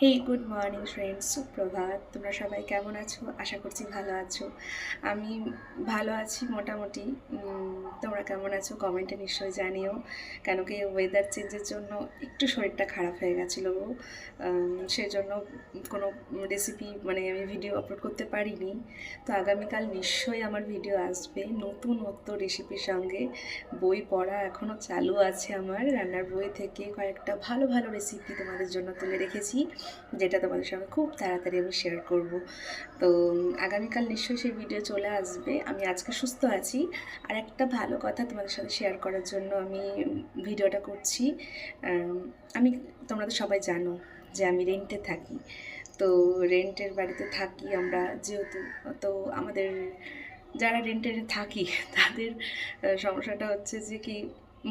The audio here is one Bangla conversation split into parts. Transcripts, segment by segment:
হেই গুড মর্নিং ফ্রেন্ডস, সুপ্রভাত। তোমরা সবাই কেমন আছো? আশা করছি ভালো আছো। আমি ভালো আছি মোটামুটি। তোমরা কেমন আছো কমেন্টে নিশ্চয়ই জানিও। কেন কি ওয়েদার চেঞ্জের জন্য একটু শরীরটা খারাপ হয়ে গেছিলো, সেজন্য কোনো রেসিপি আমি ভিডিও আপলোড করতে পারিনি। তো আগামীকাল নিশ্চয়ই আমার ভিডিও আসবে নতুনত্ব রেসিপির সঙ্গে। বই পড়া এখনও চালু আছে আমার, রান্নার বই থেকে কয়েকটা ভালো ভালো রেসিপি তোমাদের জন্য তুলে রেখেছি, যেটা তোমাদের সঙ্গে খুব তাড়াতাড়ি আমি শেয়ার করব। তো আগামীকাল নিশ্চয়ই সেই ভিডিও চলে আসবে। আমি আজকে সুস্থ আছি, আর একটা ভালো কথা তোমাদের সাথে শেয়ার করার জন্য আমি ভিডিওটা করছি। আমি তোমরা তো সবাই জানো যে আমি রেন্টে থাকি। তো রেন্টের বাড়িতে থাকি আমরা যেহেতু, তো আমাদের যারা রেন্টে থাকি তাদের সমস্যাটা হচ্ছে যে কি,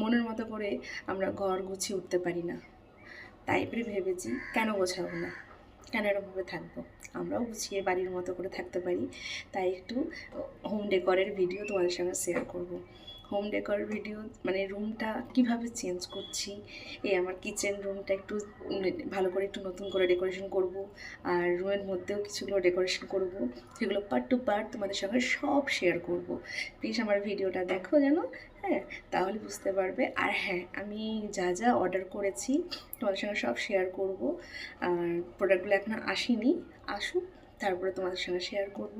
মনের মতো করে আমরা ঘর গুছিয়ে উঠতে পারি না। তাই এবারে ভেবেছি কেন গোছাবো না, কেন এরকমভাবে থাকবো, আমরাও গুছিয়ে বাড়ির মতো করে থাকতে পারি। তাই একটু হোম ডেকরের ভিডিও তোমাদের সঙ্গে শেয়ার করব। হোম ডেকর ভিডিও রুমটা কিভাবে চেঞ্জ করছি, এই আমার কিচেন রুমটা একটু ভালো করে একটু নতুন করে ডেকোরেশন করব, আর রুমের মধ্যেও কিছুগুলো ডেকোরেশন করব, সেগুলো পার্ট টু পার্ট তোমাদের সঙ্গে সব শেয়ার করব। প্লিজ আমার ভিডিওটা দেখো যেন, হ্যাঁ, তাহলে বুঝতে পারবে। আর হ্যাঁ, আমি যা যা অর্ডার করেছি তোমাদের সঙ্গে সব শেয়ার করব। আর প্রোডাক্টগুলো এখনও আসেনি, আসুক তারপরে তোমাদের সঙ্গে শেয়ার করব।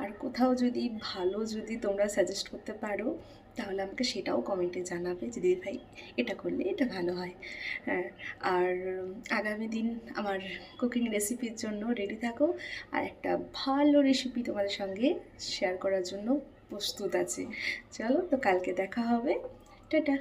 আর কোথাও যদি ভালো যদি তোমরা সাজেস্ট করতে পারো, তাহলে আমাকে সেটাও কমেন্টে জানাবে যে দিদি ভাই এটা করলে এটা ভালো হয়। হ্যাঁ, আর আগামী দিন আমার কুকিং রেসিপির জন্য রেডি থাকো, আর একটা ভালো রেসিপি তোমাদের সঙ্গে শেয়ার করার জন্য প্রস্তুত আছে। চলো, তো কালকে দেখা হবে। টাটা।